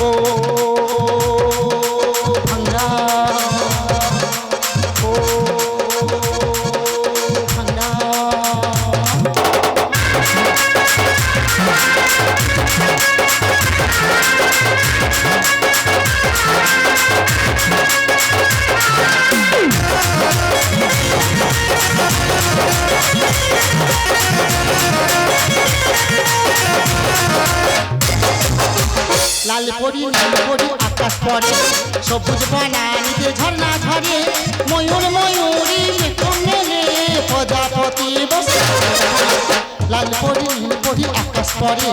ও ভাঙ্গা ও ভাঙ্গা লাল পরি আকাশ পরে সবুজ বানানিতে ঝর্ণা ঝরে ময়ূর ময়ূরী মেলে প্রজাপতি বসে লাল পরি আকাশ পরে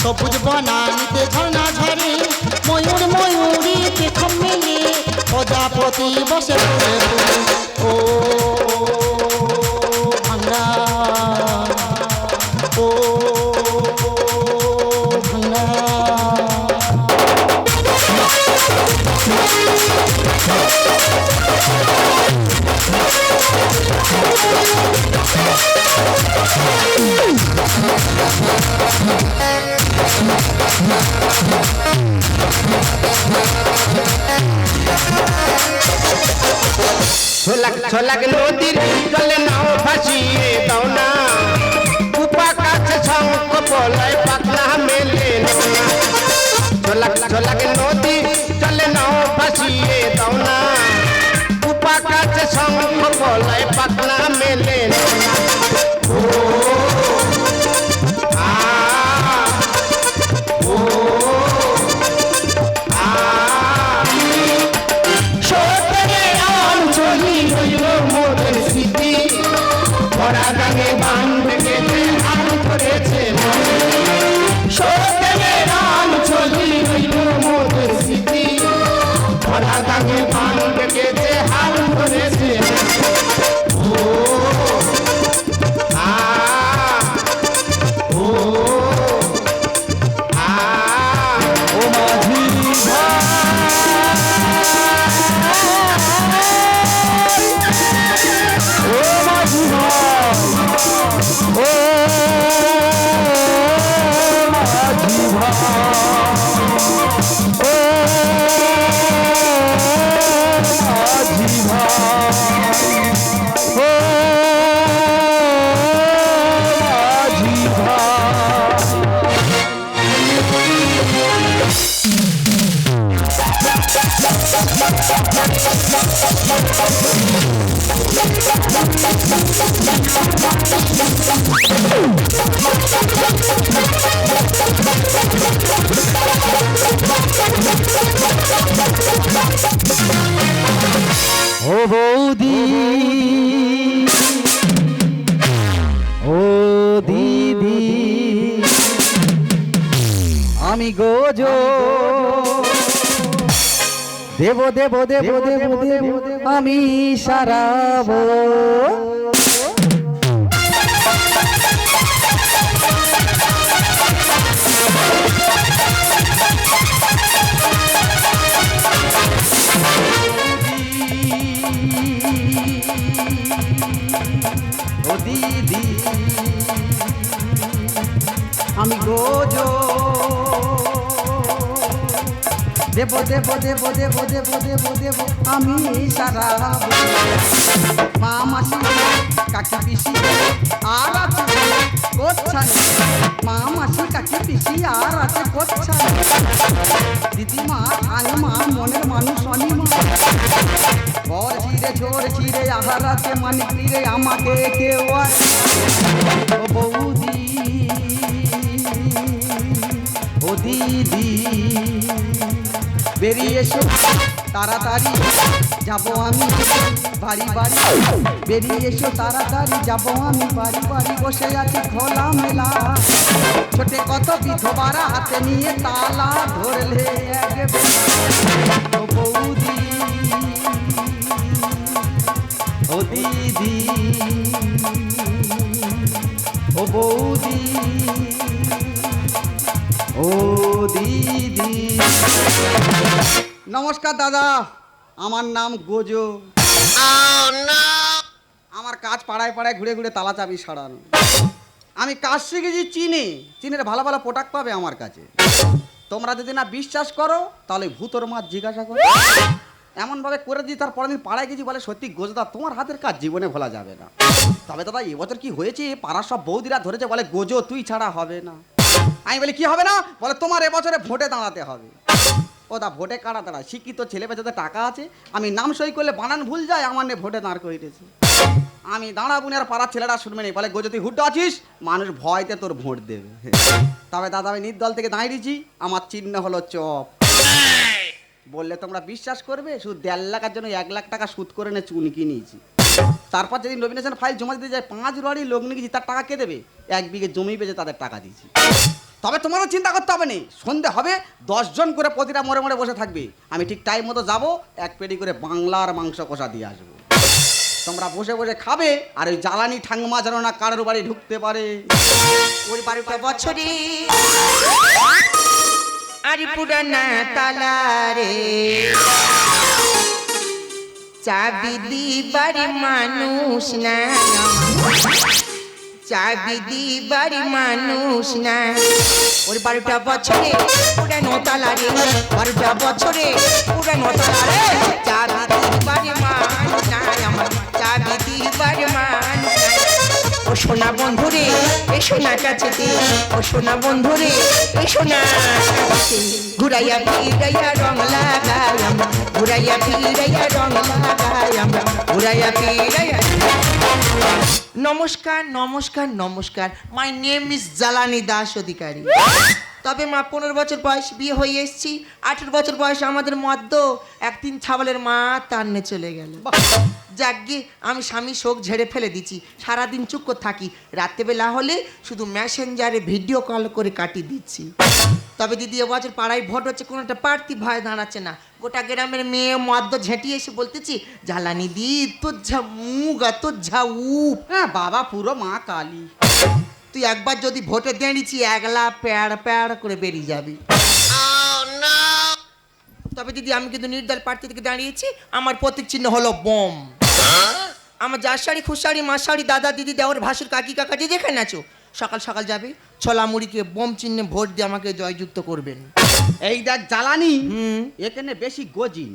সবুজ বানানিতে ঝর্ণা ঝরে ময়ূর ময়ূরী মেলে প্রজাপতি বসে ও ভাঙ্গা ও ভাঙ্গা ছোলাক নদীর জলে নাও ভাসিয়ে দাও না কুপা কাছে শঙ্খ পলয় পাতলা মেলে না ছোলাক নদীর জলে নাও ভাসিয়ে দাও না কুপা কাছে শঙ্খ পলয় পাতলা মেলে না ও বৌদি ও দিদি আমি গোজো দেব দেব দেব দেব দেব আমি সারাবো ও দিদি আমি গোজো দেব দেব দেব দেব দেব দেব দেব আমি সারাবো মা মাসি কাকি পিসি আর আছে কোচ্ছানে মা মাসি কাকি পিসি আর আছে কোচ্ছানে দিদিমা আঙমা মনের মানুষ অনিমা বর চিরে ঝোর চিরে আহার আছে মানিক তীরে আমাকে কেউ আছে ও বৌদি ও দিদি বেরিয়ে এসো তাড়াতাড়ি যাবো আমি বাড়ি বাড়ি বেরিয়ে এসো তাড়াতাড়ি যাবো আমি বাড়ি বাড়ি বসে আছি খোলা মেলা ছোটে কত বিধবারা হাতে নিয়ে তালা ধরলে ও বৌদি ও দিদি ও বৌদি ও দিদি নমস্কার দাদা আমার নাম গোজো আমার কাজ পাড়ায় পাড়ায় ঘুরে ঘুরে তালা চাবি সারানো আমি কাজ শিখেছি চীনে, চীনের ভালো ভালো প্রোডাক্ট পাবে আমার কাছে। তোমরা যদি না বিশ্বাস করো তাহলে ভূতর মাছ জিজ্ঞাসা করো। এমনভাবে করে দিই, তার পরের দিন পাড়ায় গেছি, বলে সত্যি গোজদা তোমার হাতের কাজ জীবনে ভোলা যাবে না। তবে দাদা এবছর কি হয়েছে, পাড়ার সব বৌদিরা ধরেছে, বলে গোজো তুই ছাড়া হবে না। আমি বলি কি হবে না, বলে তোমার এবছরে ভোটে দাঁড়াতে হবে। ও দা ভোটে কারা দাঁড়ায়, শিক্ষিত ছেলে পেছাতে টাকা আছে, আমি নাম সই করলে বানান ভুল যায়, আমার নিয়ে ভোটে দাঁড় করিয়েছে। আমি দাঁড়াবো না, আর পাড়ার ছেলেরা শুনবে না, বলে গোজো তুই হুড্ডো আছিস, মানুষ ভয়তে তোর ভোট দেবে। তবে দাদা আমি নির্দল থেকে দাঁড়িয়েছি, আমার চিহ্ন হলো চপ। বললে তোমরা বিশ্বাস করবে, শুধু 1.5 লাখের জন্য 1 লাখ টাকা সুদ করে নে চুনকি নিয়েছি। তারপর যেদিন নমিনেশন ফাইল জমা দিতে যায় 5 লরি লোক নিয়ে গেছি, তার টাকা কে দেবে? 1 বিঘে জমি পেয়েছে তাদের টাকা দিয়েছি। তবে তোমারও চিন্তা করতে হবে না, সন্ধে হবে 10 জন করে প্রতিটা মোড়ে মোড়ে বসে থাকবে, আমি ঠিক টাইম মতো যাবো, 1 পেটি করে বাংলার মাংস কষা দিয়ে আসবো। তোমরা বসে বসে খাবে, আর ওই জ্বালানি ঠাংমা যেন না কারোর বাড়ি ঢুকতে পারে। ওই 12টা বছরে আরে পুরানা তালারে চাবি দিবার মানুষ না, চাবি দিবার মানুষ না। ওর 12টা বছরে পুরানো তালারে, 12টা বছরে পুরানো তালারে চাবি দিবার মানুষ না, আমার চাবি দিবার মানুষ না। ও সোনা বন্ধুরে এ সোনা কাছেতে, ও সোনা বন্ধুরে এ সোনা কাছেতে, ঘুরাইয়া ফিরাইয়া রং লাগাই আমরা, ঘুরাইয়া ফিরাইয়া রং লাগাই আমরা, ঘুরাইয়া ফিরাইয়া। নমস্কার নমস্কার নমস্কার, মাই নেম ইজ জ্বালানি দাস অধিকারী। তবে মা 15 বছর বয়স বিয়ে হয়ে এসেছি, 18 বছর বয়স আমাদের মদ্য একদিন ছাগলের মা টান্নে চলে গেল। যাকগে আমি স্বামী শোক ঝেড়ে ফেলে দিচ্ছি, সারাদিন চুপ করে থাকি, রাত্রেবেলা হলে শুধু মেসেঞ্জারে ভিডিও কল করে কাটিয়ে দিচ্ছি। তবে দিদি এবছর পাড়ায় ভোট হচ্ছে, কোনো একটা প্রার্থী ভয় দাঁড়াচ্ছে না, গোটা গ্রামের মেয়ে মদ্য ঝেঁটিয়ে এসে বলতেছি জ্বালানি দি তোর ঝা মুখ আর তোর ঝা উপ। হ্যাঁ বাবা পুরো মা কালী। তুই একবার যদি ভোটে দাঁড়িয়েছি 1 লাখ প্যাড় প্যাড় করে বেরিয়ে যাবি। তবে দিদি আমি কিন্তু নির্দল প্রার্থী থেকে দাঁড়িয়েছি, আমার প্রতীক চিহ্ন হলো বোম। আমার যার শাড়ি খুশাড়ি মা শাড়ি দাদা দিদি দেওয়ার ভাসুর কাকি কাকাজি দেখে নাচো, সকাল সকাল যাবে ছোলা মুড়িকে বোম চিহ্নে ভোট দিয়ে আমাকে জয়যুক্ত করবেন। এই দেখ জ্বালানি, এখানে বেশি গজিন।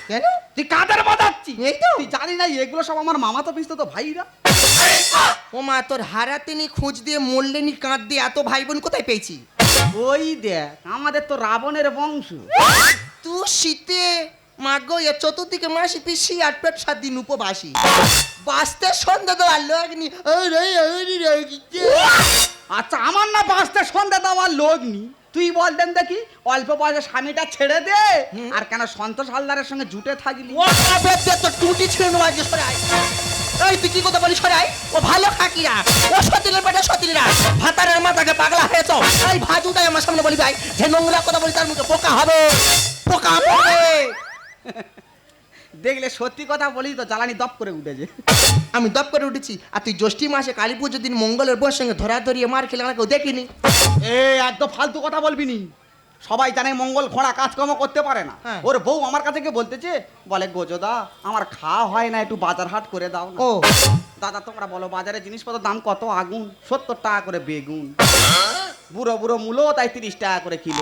কেন তুই কাদের বাজাচ্ছি? এই তো তুই জানি না এগুলো সব আমার মামা তো পিস্তো তো ভাইরা। ও মা তোর হারাতে নি খোঁজ দিয়ে মরলে নি কাঁদ দিয়ে এত ভাই বোন কোথায় পেয়েছি? ওই দেখ আমাদের তো রাবণের বংশ। তুই শীতে মাগো এ চতুর্দিকে মাসি পিসি 8 পেট 7 দিন উপবাসী, বাঁচতে সন্ধ্যা দেওয়ার লোকনি। আচ্ছা আমার না বাঁচতে সন্ধ্যা দেওয়ার লোক নি, তুই বল দেন দেখি অল্প বয়সে স্বামীটা ছেড়ে দে, আর কেন সন্তোষ হালদারের সঙ্গে জুটে থাকলি? ও বাবা তো টুটি ছিল না আজ সরাই। এই তুই কি কথা বলিস সরাই? ও ভালো খাকিরা, ও সতিনের পেটে সতিরা, ভাতারের মাথাকে পাগলা হয়েছ। এই ভাজুটাই আমার সামনে বলি ভাই, যে নোংরা কথা বলি তার মুখে পোকা হবে, পোকা পড়বে। দেখলে সত্যি কথা বলি তো জ্বালানি দপ করে উঠেছে। আমি দপ করে উঠেছি, আর তুই জ্যৈষ্ঠী মাসে কালী পুজোর দিন মঙ্গলের বউর সঙ্গে ধরিয়ে মার খেলে আমরা কেউ দেখিনি। একদম ফালতু কথা বলবি নি, সবাই জানে মঙ্গল ঘোড়া কাজকর্ম করতে পারে না। হ্যাঁ। ওর বউ আমার কাছে গিয়ে বলতেছে, বলে গোজোদা আমার খাওয়া হয় না, একটু বাজার হাট করে দাও না। ও দাদা তোমরা বলো বাজারে জিনিসপত্রের দাম কত? আগুন 70 টাকা করে বেগুন, বুড়ো বুড়ো মূলো তাই 30 টাকা করে কিলো।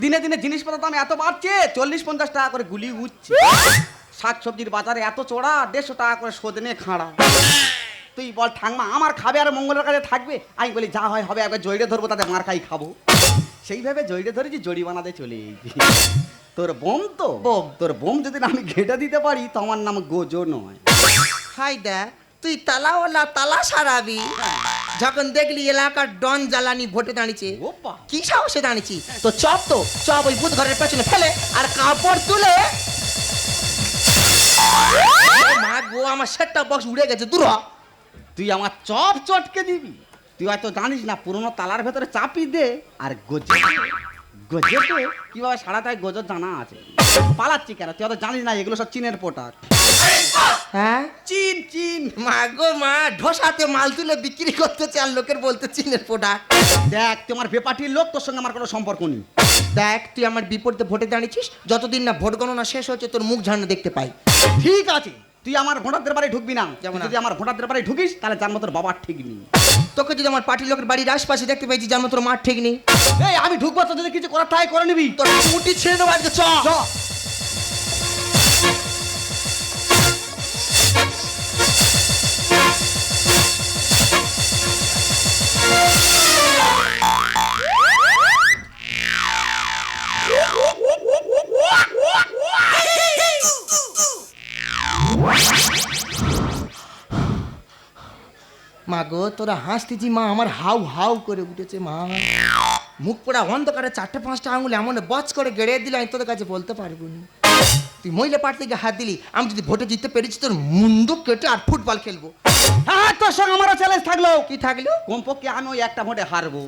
দিনে দিনে জিনিসপত্রের দাম এত বাড়ছে, 40-50 টাকা করে গুলি উঠছে। শাক সবজির বাজারে এত চড়া, 150 টাকা করে সজনে খাড়া। তুই বল ঠাংমা আমার খাবে আর মঙ্গলের কাছে থাকবে? আমি বলি যা হয় হবে, একবার জড়িয়ে ধরবো, তাতে মার খাই খাবো। সেইভাবে জড়িয়ে ধরেছি, জড়ি বানাতে চলে এসেছি। তোর বোম তো বোম। তোর বোম যদি না আমি ঘেটে দিতে পারি তো আমার নাম গোজো নয়। হাই দা তুই তালাওয়ালা তালা সারাবি, যখন দেখলি এলাকার ডন জ্বালানি ভোটে দাঁড়িয়েছে, ওপা কি সাহসে দাঁড়িয়েছি তো চপ ওই বুধ ঘরের পেছনে ফেলে আর কাপড় তুলে। মা গো আমার সেটটা বক্স উড়ে গেছে, দূর হ। তুই আমার চপ চটকে দিবি? তুই হয়তো জানিস না, পুরোনো তালার ভেতরে চাপি দে আর গজে গজেতে কিভাবে সারাটা গজর জানা আছে। পালাচ্ছি কেন? তুই হয়তো জানিস না এগুলো সব চীনের প্রোডাক্ট। হ্যাঁ চীন চীন। মা গো মা, ঢোসাতে মাল তুলে বিক্রি করতেছে আর লোকের বলতে চীনের প্রোডাক্ট। দেখ তুই আমার বেপাটির লোক, তোর সঙ্গে আমার কোনো সম্পর্ক নেই। দেখ তুই আমার বিপরীতে ভোটে দাঁড়িয়েছিস, যতদিন না ভোট গণনা শেষ হচ্ছে তোর মুখ ঝাড়নো দেখতে পাই। ঠিক আছে, তুই আমার ভোটারদের বাড়ি ঢুকবি না। যাবো না। যদি আমার ভোটারদের বাড়ি ঢুকিস তাহলে জানবো তোর বাবার ঠিক নেই। তোকে যদি আমার পার্টির লোকের বাড়ির আশপাশে দেখতে পেয়েছি যার মতো মাঠ ঠিক নেই, এই আমি ঢুকবো, তো যদি কিছু করার ট্রাই করে নিবি। তোর মুটি ছেড়ে দেবো আজকে। চ চ। মা গো, তোরা হাসতেছি মা, আমার হাউ হাউ করে উঠেছে মা। মুখ পোড়া অন্ধকারে 4-5টা আঙুল এমন বচ করে গেড়ে দিলে আমি তোদের কাছে বলতে পারবো না। তুই মহিলা পার্টি থেকে হাত দিলি, আমি যদি ভোটে জিততে পেরেছি তোর মুন্ডু কেটে আর ফুটবল খেলবো। হ্যাঁ, তোর সঙ্গে আমারও চ্যালেঞ্জ থাকলো। কি থাকলো? কমপক্ষে আমি ওই একটা ভোটে হারবো।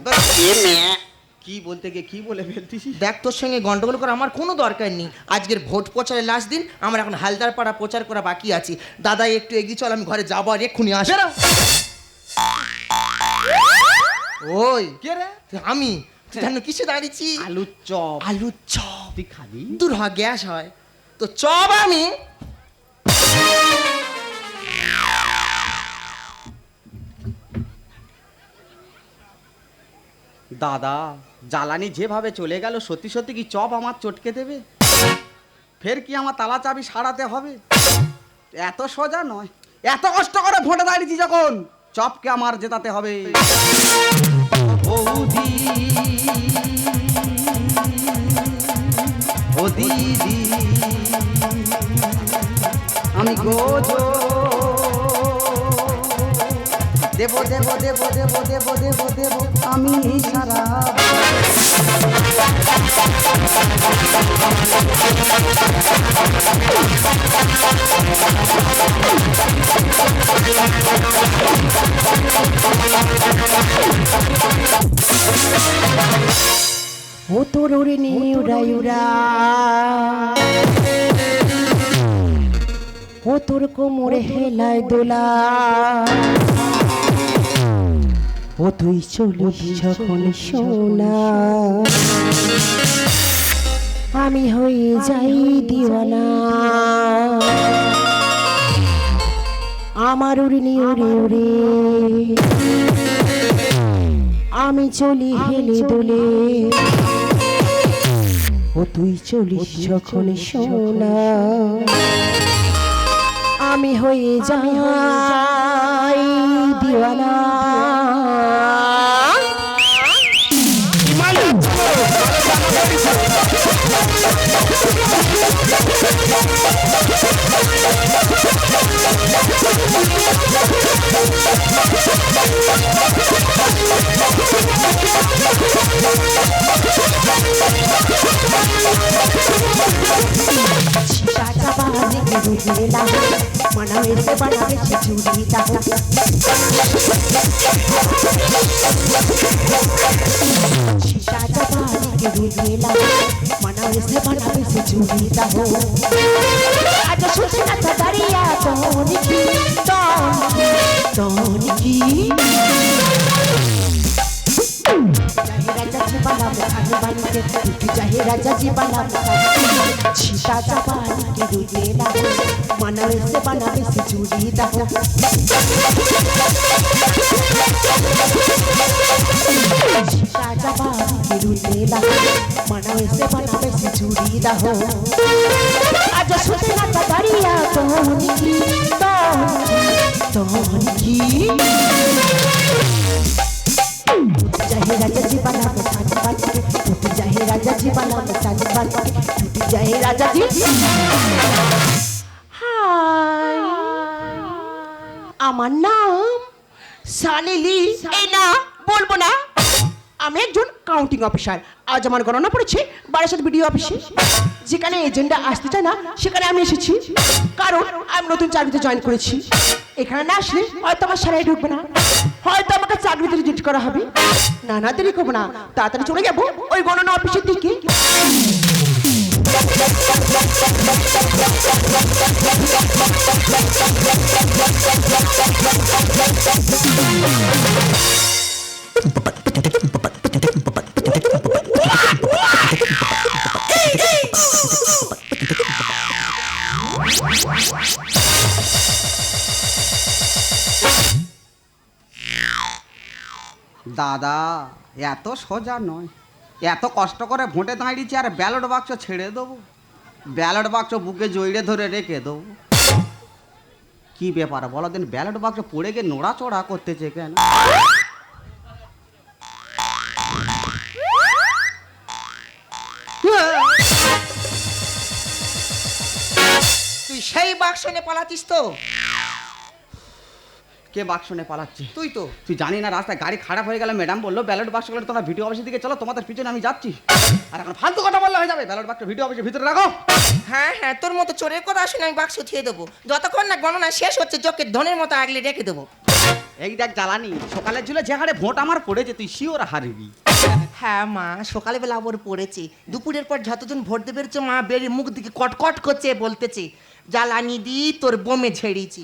কি বলতে গিয়ে কি বলে ফেলতিস। দেখ, তোর সঙ্গে গন্ডগোল করা আমার কোনো দরকার নেই। আজকের ভোট প্রচারের লাস্ট দিন, আমার এখন হালদার পাড়া প্রচার করা বাকি আছে। দাদা একটু এগিয়ে চল, আমি ঘরে যাবো আর এক্ষুনি আসি। ওই কে রে? আমি জানো কিসে দাঁড়িয়েছি? আলুর চপ। আলুর চপ। তুই খাবি? দূর হয়, গ্যাস হয় তো। চপ আমি দাদা, জ্বালানি যেভাবে চলে গেল, সত্যি সত্যি কি চপ আমার চটকে দেবে? ফের কি আমার তালা চাবি সারাতে হবে? এত সোজা নয়। এত কষ্ট করে ভোটে দাঁড়িয়েছি যখন, চপকে আমার জেতাতে হবে। বৌদি, ও দিদি, আমি গোজো দেব দেব দেব দেব দেব দেব দেব আমি সারা। ও তোর ওরে নিয়ে উড়াই উড়া, ও তোর কোমরে হেলায় দোলা, ও তুই চলিস যখন সোনা, আমি হয়ে যাই দিওয়ানা। আমার উড়ে নিয়ে উড়ে উড়ে আমি চলি হেলে দোলে, ও তুই চলিস যখন সোনা, আমি হয়ে যাই দিওয়ানা। మన వేస్తే పడవేసి చూడీతా మన వేస్తే పడవేసి చూడీతా আজ সুচিনা দাঁড়িয়া তোনিকি তোনিকি राजा जी बाला में खाने वाली के टूटी जाए राजा जी बाला में छीटा चपानी के रुदेला मनवे से बनावे से चूड़ी दहो छीटा चपानी के रुदेला मनवे से बनावे से चूड़ी दहो आज सुते ना तड़िया तोनिकी तोनिकी जाहे राजा जी बाला में साथ बात के टूट जाहे राजा जी बाला में साथ बात के टूट जाहे राजा जी। হাই, আমার নাম সালিলি। এই না বলবো না, আমি একজন কাউন্টিং অফিসার। আজ আমার গণনা পড়েছে বারাসাত বিডিও অফিসে। যেখানে এজেন্ডা আসতে চায় না সেখানে আমি এসেছি, কারণ আমি নতুন চাকরিতে জয়েন করেছি। এখানে না আসলে হয়তো আমার সারাই ঢুকবে না, হয়তো আমাকে চাকরিতে রিজেক্ট করা হবে। না না, দেরি করবো না, তাড়াতাড়ি চলে যাবো ওই গণনা অফিসের দিকে। দাদা এত সোজা নয়, এত কষ্ট করে ভোটে দাঁড়িয়েছি আর ব্যালট বাক্স ছেড়ে দেবো? ব্যালট বাক্স বুকে জড়িয়ে ধরে রেখে দেবো? কি ব্যাপার বলো দিন, ব্যালট বাক্স পড়ে গিয়ে নোড়াচড়া করতেছে কেন? তুই সেই বাক্স নিয়ে পালাতিস তো? কে বাক্স নিয়ে পালাচ্ছে? তুই তো। তুই জানি না রাস্তায় গাড়ি খারাপ হয়ে গেল, ম্যাডাম বললো ব্যালট বাক্স করে তোমরা ভিডিও অফিসের দিকে চলো, তোমাদের পিছনে আমি যাচ্ছি। আর এখন ফালতু কথা বললে হয়ে যাবে, ব্যালট বাক্স ভিডিও অফিসের ভিতরে রাখো। হ্যাঁ হ্যাঁ, তোর মতো চোরের কথা শুনে আমি বাক্স থিয়ে দেবো, যতক্ষণ না গণনা শেষ হচ্ছে চোখে ধনের মতো আগলে রেখে দেবো। এই দেখ জ্বালানি, সকালের ঝুলে যে হারে ভোট আমার পড়েছে তুই শিওর হারবি। হ্যাঁ মা, সকালবেলা আবার পড়েছে, দুপুরের পর যতজন ভোট দেবে বেরোচ্ছে মা বেরিয়ে মুখ দিকে কটকট করছে, বলতেছে জ্বালানি দি তোর বোমে ঝেড়েছি।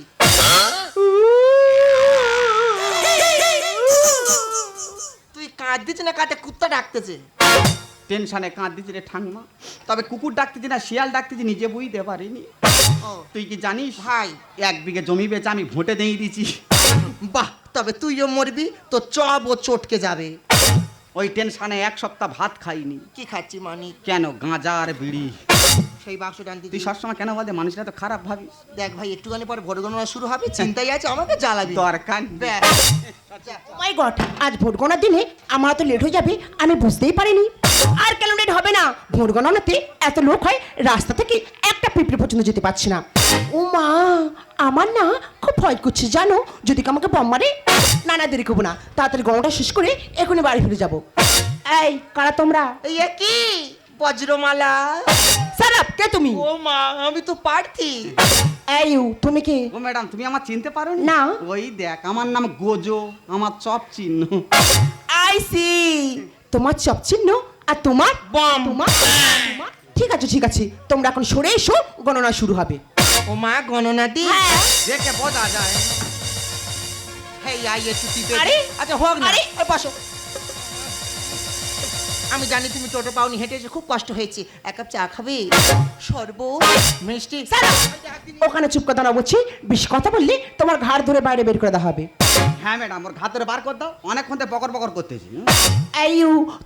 তুই কাঁদছিস না কাতে কুত্তা ডাকতেছে? টেনশনে কাঁদতেছি রে ঠাংমা, তবে কুকুর ডাকতেছি না শিয়াল ডাকতেছি নিজে বুঝতে পারিনি। তুই কি জানিস ভাই, 1 বিঘে জমি বেচে আমি ভোটে দিয়ে দিয়েছি। বাহ, তবে তুইও মরবি, তো চব ও চটকে যাবে। ওই টেনশনে 1 সপ্তাহ ভাত খাইনি। কি খাচ্ছি মানি? কেন? গাঁজা আর বিড়ি। সেই বাক্স টানতে তুই সবসময় কেন বলতে মানুষরা তো খারাপ ভাবিস? দেখ ভাই, একটুখানি পর ভোট গণনা শুরু হবে, চিন্তাই আছে আমাকে জ্বালাবি। দরকার নেই। ব্যাস। মাই গড, আজ ভোট গণনার দিনে আমার তো লেট হয়ে যাবে, আমি বুঝতেই পারিনি। আর কেন লেট হবে না, ভোট গণনাতে এত লোক হয় রাস্তা থেকে একটা পিঁপড়ে পর্যন্ত যেতে পারছি না। ও মা, আমার না খুব ভয় করছে জানো, যদি আমাকে বম মারে। না না, দেরি করবো না, তাড়াতাড়ি গণনাটা শেষ করে এখনই বাড়ি ফিরে যাবো। এই কারা তোমরা? এই কি বজ্রমালা? সারাপ, কে তুমি? ও মা, আমি তো প্রার্থী। এই তুমি কে? ও ম্যাডাম, তুমি আমার চিনতে পারো না। ওই দেখ, আমার নাম গোজো, আমার চপ চিহ্ন। আই সি, তোমার চপ চিহ্ন আর তোমার বম। তোমার ঠিক আছে ঠিক আছে, তোমরা এখন সরে এসো, গণনা শুরু হবে। ও মা, গণনা দি। দেখে বোঝা যায়। হেই আই একটু টিপে আরে, দে। আচ্ছা হোক না, আরে। এই বসো। আমি জানি তুমি টোটো পাওনি, হেঁটে এসে খুব কষ্ট হয়েছে, এক কাপ চা খাবে? শরবত, মিষ্টি? সারাপ, ওখানে চুপ কথা না বলছি, বেশি কথা বললে তোমার ঘাড় ধরে বাইরে বের করে দেওয়া হবে। হ্যাঁ ম্যাডাম, ওর ঘাত ধরে বার কর দাও, অনেকক্ষণ থেকে বকর বকর করতেছি। এই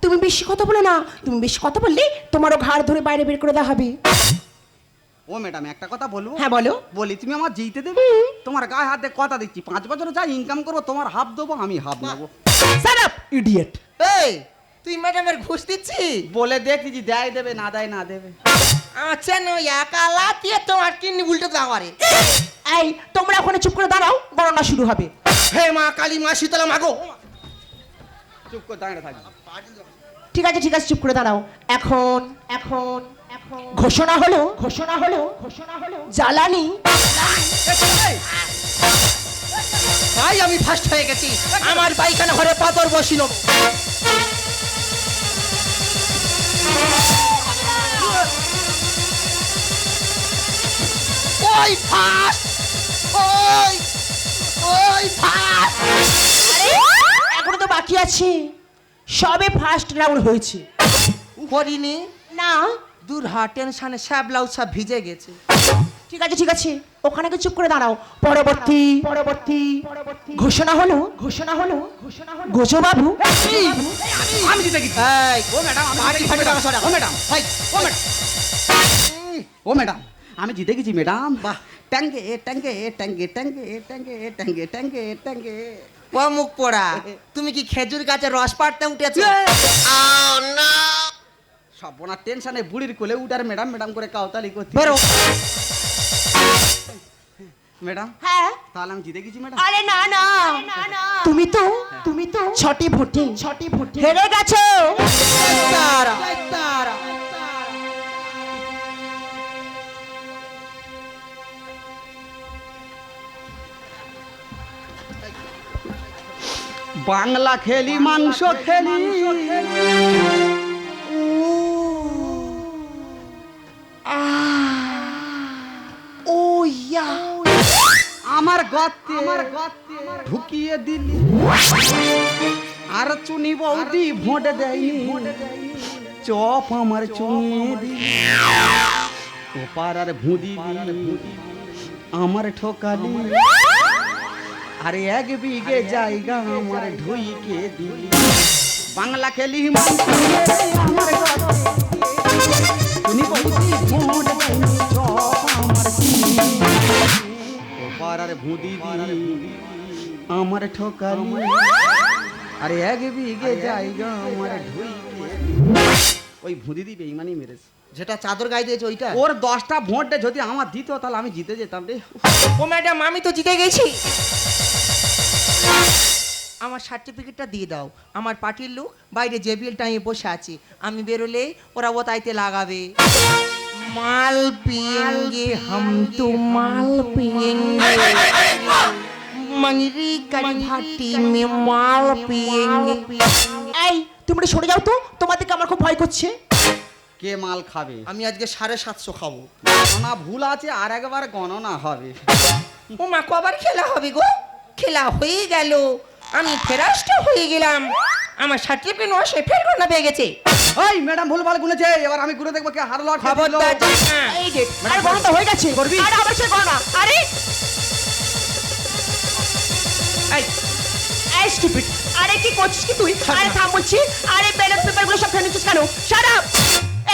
তুমি বেশি কথা বলো না, তুমি বেশি কথা বললে তোমারও ঘাড় ধরে বাইরে বের করে দেওয়া হবে। ও ম্যাডাম, একটা কথা বলবো? হ্যাঁ বলো। বলি, তুমি আমার জিতে দেবে? তোমার গায়ে হাতে কথা দিচ্ছি, 5 বছরে যা ইনকাম করবো তোমার হাফ দেবো, আমি হাফ নেবো। সারাপ, ইডিয়েট। এই, তুই ম্যাডামের ঘুষ দিচ্ছি? বলে দেখছি দেয় দেবে না দেয় না দেবে। আচ্ছা নয়, একা লাতিয়ে তোমার কিডনি উল্টে দেওয়ারে। এই তোমরা ওখানে চুপ করে দাঁড়াও, গণনা শুরু হবে। হে মা কালী, মা শীতলা, মাগো। চুপ করে দাঁড়িয়ে থাকবি। ঠিক আছে ঠিক আছে, চুপ করে দাঁড়াও। এখন এখন এখন ঘোষণা হলো, ঘোষণা হলো, ঘোষণা হলো জ্বালানি। ভাই, আমি ফার্স্ট হয়ে গেছি, আমার পায়খানা ঘরে পাথর বসিল। ওই ফার্স্ট, ওই ওই ফার্স্ট। এখনো তো বাকি আছে, সবে ফার্স্ট রাউন্ড হয়েছে। করিনি না, দূর হা, টেনশনে সব ব্লাউজ সব ভিজে গেছে। ঠিক আছে ঠিক আছে, ওখানে গিয়ে চুপ করে দাঁড়াও। পরবর্তী পরবর্তী ঘোষণা হলো, ঘোষণা হলো, ঘোষণা হলো গোজো বাবু। আমি জিতে গেছি। এই, ও ম্যাডাম, আমি বাড়ি জিতে ফাটে গেছি। টাকা সরা। ও ম্যাডাম, ভাই, ও ম্যাডাম, ও ম্যাডাম, আমি জিতে গেছি ম্যাডাম। বাহ, ট্যাঙ্গে ট্যাঙ্গে ট্যাঙ্গে ট্যাঙ্গে ট্যাঙ্গে ট্যাঙ্গে ট্যাঙ্গে ট্যাঙ্গে। ও মুখ পোড়া, তুমি কি খেজুর গাছে রস পাড়তে উঠেছো? সব বোনার টেনশনে বুড়ির কোলে উঠার ম্যাডাম ম্যাডাম করে কাউতালি করতে। বেরো। ম্যাডাম, হ্যাঁ, তাহলে আমি জিতে গেছি ম্যাডাম। আরে না না, তুমি তো 6টি ভোটে হেরে গেছো। তারা বাংলা খেলি, মাংস খেলি, ও ইয়া, আমার গর্তে ঢুকিয়ে দিলি, আর চুনি বৌদি ভোট দেয়নি, চপ আমার চুনিয়ে দিলি, ওপার আর ভুদি আমার ঠকালি, আরে এক বিঘে জায়গা আমার ঢুইকে দিলি বাংলা খেলি মানসিয়ে আমার ঘরে তুমি বৌদি ভোট দেনি চপ আমার ও পাড়ার ভুদি দি আমার ঠকালি আরে এক বিঘে জায়গা আমার ঢুইকে ওই ভুদি দি বেইমানি মেরেছে যেটা চাদর গায়ে দিয়েছে ওইটা ওর 10টা ভোট যদি আমার দিত তাহলে আমি জিতে যেতাম রে ও ম্যাডাম আমি তো জিতে গেছি আমার সার্টিফিকেটটা দিয়ে দাও আমার পার্টির লোক বাইরে জেবিএল টাইমে বসে আছে আমি বেরোলে ওরা ও তাইতে লাগাবে মাল পিয়েঙ্গে হাম তো মাল পিয়েঙ্গে मंगरी कड़ी भाटी में माल पिएंगे এই তোমরা সরে যাও তো, তোমাদেরকে আমার খুব ভয় করছে। কে মাল খাবে আমি আজকে 750 খাবো গণনা ভুল আছে আর একবার গণনা হবে ও মা কবার খেলা হবে গো খেলা হয়ে গেল আমি ফেরাস্ট হয়ে গেলাম আমার সার্টিফিকেট নষ্ট ফেল করনা পেয়ে গেছে ওই ম্যাডাম ভুলভাল গুনেছে এবার আমি ঘুরে দেখবো কে হারলো আর কে জিতলো। খবরদার যাস না। এই যে আরে গণনা তো হয়ে গেছে, করবি? আরে আবার সে গণনা, আরে এই এই স্টুপিড, আরে কি করছিস কি তুই? আরে থাম বলছি, আরে ব্যালট পেপারগুলো সব খেয়ে নিচ্ছিস কেন? Shut up!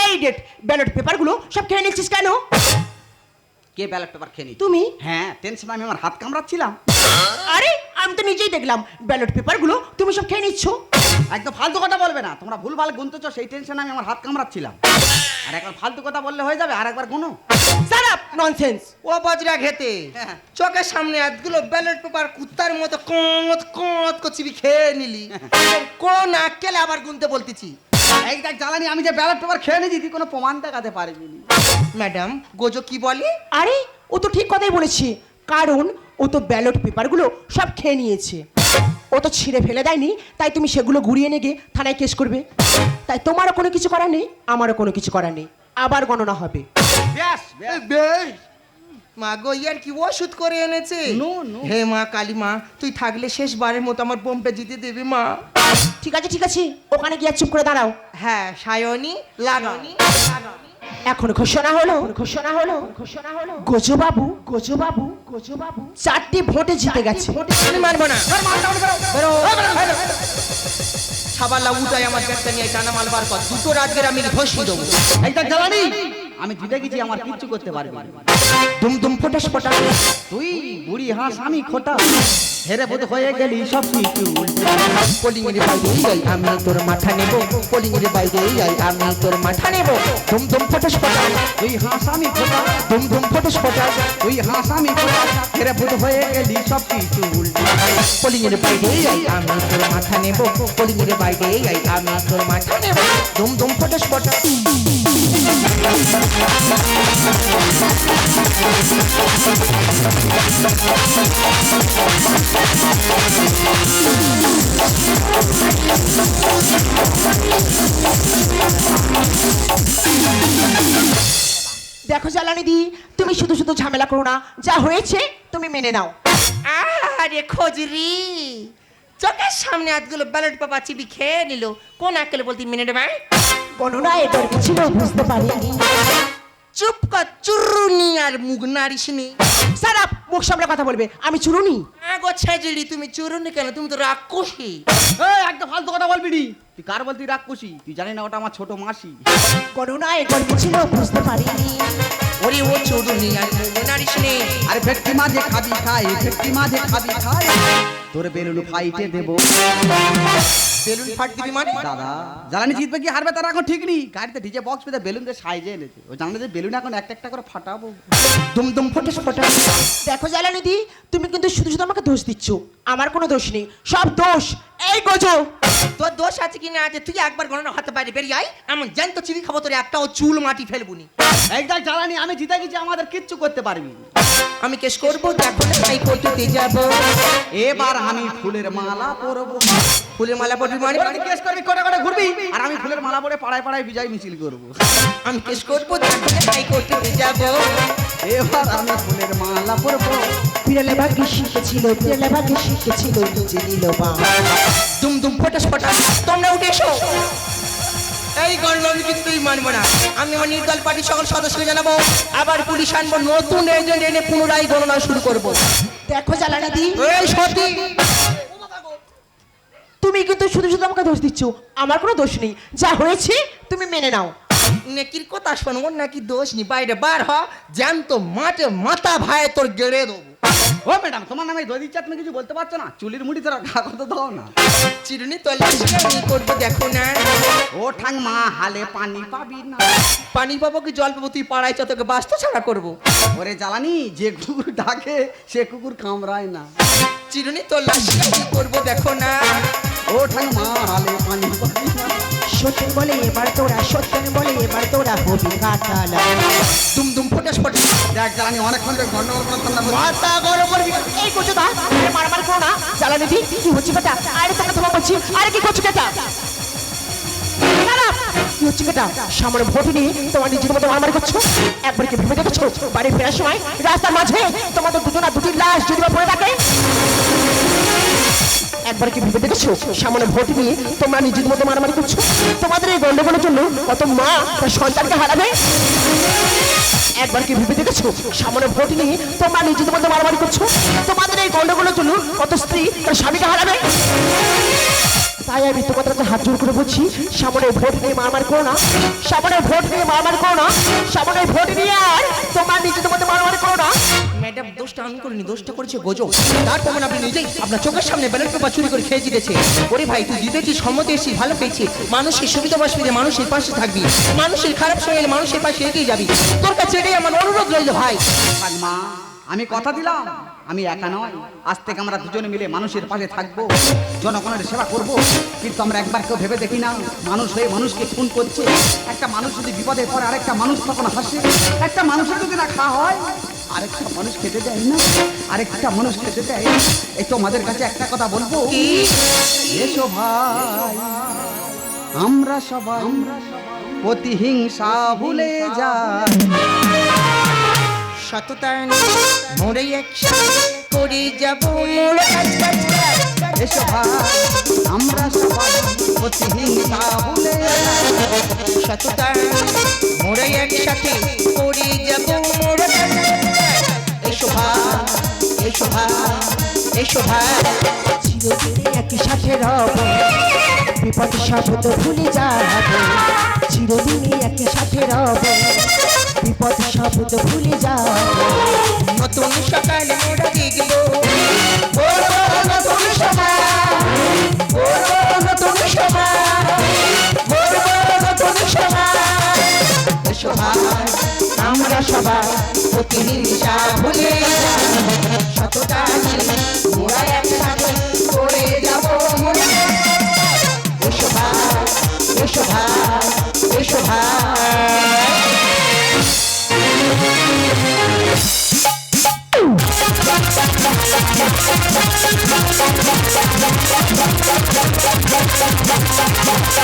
এই ডেট ব্যালট পেপারগুলো সব খেয়ে নিচ্ছিস কেন? কে ব্যালট পেপার খেয়ে নিচ্ছে? তুমি? হ্যাঁ টেনশন আমি আমার হাত কামড়াচ্ছিলাম আরে আমি তো নিজেই দেখলাম ব্যালট পেপারগুলো তুমি সব খেয়ে নিচ্ছ। একদম ফালতু কথা বলবে না তোমরা ভুলভাল গুনতেছো সেই টেনশনে আমি আমার হাত কামড়াচ্ছিলাম আর একবার ফালতু কথা বললে হয়ে যাবে আর একবার গুনো শাট আপ, ননসেন্স। ও বজরা খেতে হ্যাঁ। চোখের সামনে এতগুলো ব্যালট পেপার কুত্তার মতো কত কত কচিবি খেয়ে নিলি কোন আক্কেলে আবার গুনতে বলতেছি এই দেখ জ্বালানি আমি যে ব্যালট পেপার খেয়ে নিয়েছি তুই কোনো প্রমাণ দেখাতে পারবি না ম্যাডাম গোজো কি বলে আরে ও তো ঠিক কথাই বলেছে, কারণ ও তো ব্যালট পেপারগুলো সব খেয়ে নিয়েছে। ও তো ছিঁড়ে ফেলে দেয়নি, তাই তুমি সেগুলো ঘুরিয়ে নিয়ে গিয়ে থানায় কেস করবে। তাই তোমারও কোনো কিছু করার নেই, আমারও কোনো কিছু করার নেই, আবার গণনা হবে। ব্যাস ব্যাস মা গো ইয়ার কি ওষুধ করে এনেছে নো, নো। হে মা কালী মা তুই থাকলে শেষবারের মতো আমার বোমটা জিতে দেবে মা ঠিক আছে ঠিক আছে, ওখানে গিয়ে চুপ করে দাঁড়াও। হ্যাঁ সায়নী লাগানি এখন ঘোষণা হলো, ঘোষণা হলো, ঘোষণা হলো, গোজবাবু, গোজবাবু, গোজবাবু 4টি ভোটে জিতে গেছে। আমি মানবো না বেরো ছাবালা উঠাই আমার ব্যাগটা নিয়ে টানা মাল বার কর দুটো রাজগের আমি ঘষি দেবো এই দেখ জ্বালানি আমি জিতে গেছি আমার কিচ্ছু করতে পারবি না দুম দুম ফটাস ফটা তুই বুড়ি হাঁস আমি খোটা হেরে বোধ হয়ে গেলি সব কিছু পোলিং এর বাইরে যাই আমি তোর মাথা নেব পোলিং এর বাইরে যাই আমি তোর মাথা নেব দুম দুম ফটাস ফটা তুই হাঁস আমি খোটা দুম দুম ফটাস ফটা তুই হাঁস আমি খোটা হেরে বোধ হয়ে গেলি সব কিছু পোলিং এর বাইরে যাই আমি তোর মাথা নেব পোলিং এর বাইরে যাই আমি তোর মাথা নেব দুম দুম ফটাস ফটা দেখো জ্বালানি দি, তুমি শুধু শুধু ঝামেলা করো না, যা হয়েছে তুমি মেনে নাও। আরে খোঁজরি চোখের সামনে এতগুলো ব্যালট পেপার চিবি খেয়ে নিল কোন আক্কেলে বলতি মিনিট ভাই গণনা এটার কিছু বুঝতে পারিনি। চুপ কর চুরুনি আর মুখ নারিস নি স্যার মুখ সামনে কথা বলবে, আমি চুরুনি। আগো ছেজড়ি তুমি চুরুনি কেন তুমি তো রাক্ষসী এই একটা ফালতু কথা বলবি নি তুই কার বলতি রাক্ষসী তুই জানি না ওটা আমার ছোট মাসি গণনা এটার কিছু বুঝতে পারিনি। ওরে ও চুরুনি আর মুখ নারিস নি আরে ভেটকি মাঝে খাবি খাই ভেটকি মাঝে খাবি খাই তোর বেলুন ফাইটে দেবো বেলুন ফাট দিবি মানে দাদা জ্বালানি জিতবে কি হারবে তার এখন ঠিক নেই গাড়িতে ডিজে বক্স পেতে বেলুন দিয়ে সাইজে এনেছে ও জানলে যে বেলুন এখন একটা একটা করে ফাটাবো দুম দুম ফটাস ফটা দেখো জ্বালানি দি, তুমি কিন্তু শুধু শুধু আমাকে দোষ দিচ্ছ, আমার কোনো দোষ নেই, সব দোষ এই গোজো। তোর দোষ আছে কি না আছে তুই একবার গণনা হতে পারে বেরিয়ে আয় এমন জ্যান্ত চিবি খাবো তোর একটাও চুল মাটি ফেলবুনি একদম জ্বালানি আমি জিতে গেছি আমাদের কিচ্ছু করতে পারবি না। আমি কেস করবো দেখো তাই করতে যাবো এবার আমি ফুলের মালা পরবো ফুলের মালা পড়বি মানে তুই কেস করবি করে করে ঘুরবি আর আমি ফুলের মালা পরে পাড়ায় পাড়ায় বিজয় মিছিল করবো আমি কেস করবো দেখো তাই করতে যাবো এবার আমি ফুলের মালা পরবো বিড়ালে ভাগ্যে শিখেছিল, বিড়ালে ভাগ্যে শিখেছিল, নিজে নিল বা। দুম দুম ফটাস ফটা তোমরা উঠে এসো এই গণনা আমি কিছুই মানবো না আমি আমার নির্দল পার্টির সকল সদস্যকে জানাবো আবার পুলিশ আনবো, নতুন এজেন্ট এনে পুনরায় গণনা শুরু করবো। দেখো জ্বালানি দি, এই সতী, তুমি কিন্তু শুধু শুধু আমাকে দোষ দিচ্ছ, আমার কোনো দোষ নেই, যা হয়েছে তুমি মেনে নাও। নেকির কথা শোনবো নাকি দোষ নি, বাইরে বার হ, জ্যান্ত মাঠে মাথা ভাই তোর গেড়ে দেবো। ও ম্যাডাম, তোমার নামে দই দিচ্ছে, তুমি কিছু বলতে পারছো না? চুলির মুড়ি তোরা ঘা কত দাও না। চিরুনি তল্লাশি করবো, দেখো না ও ঠাংমা, হালে পানি পাবি না। পানি পাবো কি জল পাবো, তুই পাড়ায় তোকে বাস্ত ছাড়া করবো। ওরে জ্বালানি, যে কুকুর ডাকে সে কুকুর কামড়ায় না। চিরুনি তল্লাশি করবো, দেখো না ও ঠাংমা, হালে পানি পাবি না। সত্যি বলে এবার তোরা, সত্যি বলে এবার তোরা হবি কাটালা। দুম দুম ফটাস ফটাস। দেখ জ্বালানি, অনেকক্ষণ ধরে গন্ডগোল করতাম না। মাথা গরম করবি না। এই করছো দা, আরে মারামারি করো না। জ্বালানি দি, কি হচ্ছে বেটা? আরে তোকে তোমার বলছি, আরে কি করছো বেটা? কি হচ্ছে বেটা? সামনে ভোট নিয়ে তোমার নিজের মতো মারামারি করছো। একবার কি ভেবে দেখেছো বাড়ি ফেরার সময় রাস্তার মাঝে তোমাদের দুটি লাশ যদি বা পড়ে থাকে? একবার কি ভেবে দেখেছো সামনে ভোট নিয়ে তোমরা নিজের মতো মারামারি করছো? তোমাদের এই গন্ডগোলের জন্য কত মা তার সন্তানকে হারাবে? একবার কি ভেবে দেখেছো সামনে ভোট নিয়ে তোমরা নিজেদের মধ্যে মারামারি করছো? তোমাদের এই গন্ডগোলের জন্য কত স্ত্রী তার স্বামীকে হারাবে? তাই আমি তোমাদের কাছে হাত জোর করে বলছি, সামনে ভোট নিয়ে মারামারি করো না, সামনে ভোট নিয়ে মারামারি করো না, সামনে ভোট নিয়ে আর তোমরা নিজেদের মধ্যে মারামারি করো না। ম্যাডাম, দোষটা আমি করিনি, দোষটা করেছে গোজো। তার প্রমাণ আপনি নিজেই আপনার চোখের সামনে ব্যালট পেপার চুরি করে খেয়ে জিতেছে। ওরে ভাই, তুই জিতেছিস, সম্মতি এসেছিস, ভালো পেয়েছি। মানুষের সুবিধা অসুবিধা মানুষের পাশে থাকবি, মানুষের খারাপ সময় এলে মানুষের পাশে এগিয়ে যাবি। তোর কাছে এটাই আমার অনুরোধ রইল ভাই। ঠাংমা, আমি কথা দিলাম, আমি একা নয়, আজ থেকে আমরা দুজনে মিলে মানুষের পাশে থাকবো, জনগণের সেবা করব। কিন্তু আমরা একবার কেউ ভেবে দেখি না, মানুষ হয়ে মানুষকে খুন করছে। একটা মানুষ যদি বিপদে পড়ে আরেকটা মানুষ তখন হাসে। একটা মানুষের যদি না খাওয়া হয় আরেকটা মানুষ খেতে দেয় না, আরেকটা মানুষ খেতে দেয়। এই তোমাদের কাছে একটা কথা বলবো, এসো ভাই, আমরা সবাই প্রতিহিংসা ভুলে যাই। সততা মোরে একসাথে করে যাবো। এসো ভাই, আমরা সবাই প্রতিহিংসা ভুলে যাই। সততা মোরে একসাথে করে যাবো। এসো ভাই, এসো ভাই, এসো ভাই। চিরদিনই একই সাথে রব, বিপদ শব্দ ভুলে যাব। চিরদিনই একই সাথে রব, বিপদ শব্দ ভুলে যাব। নতুন সকাল মোরা দেখবো, বলবো নতুন সকাল, বলবো নতুন সকাল, বলবো নতুন সকাল। এসো ভাই, আমরা সবাই প্রতিহিংসা ভুলে সততা মোরা একসাথে করে যাবো। এসো ভাই, এসো ভাই, এসো ভাই।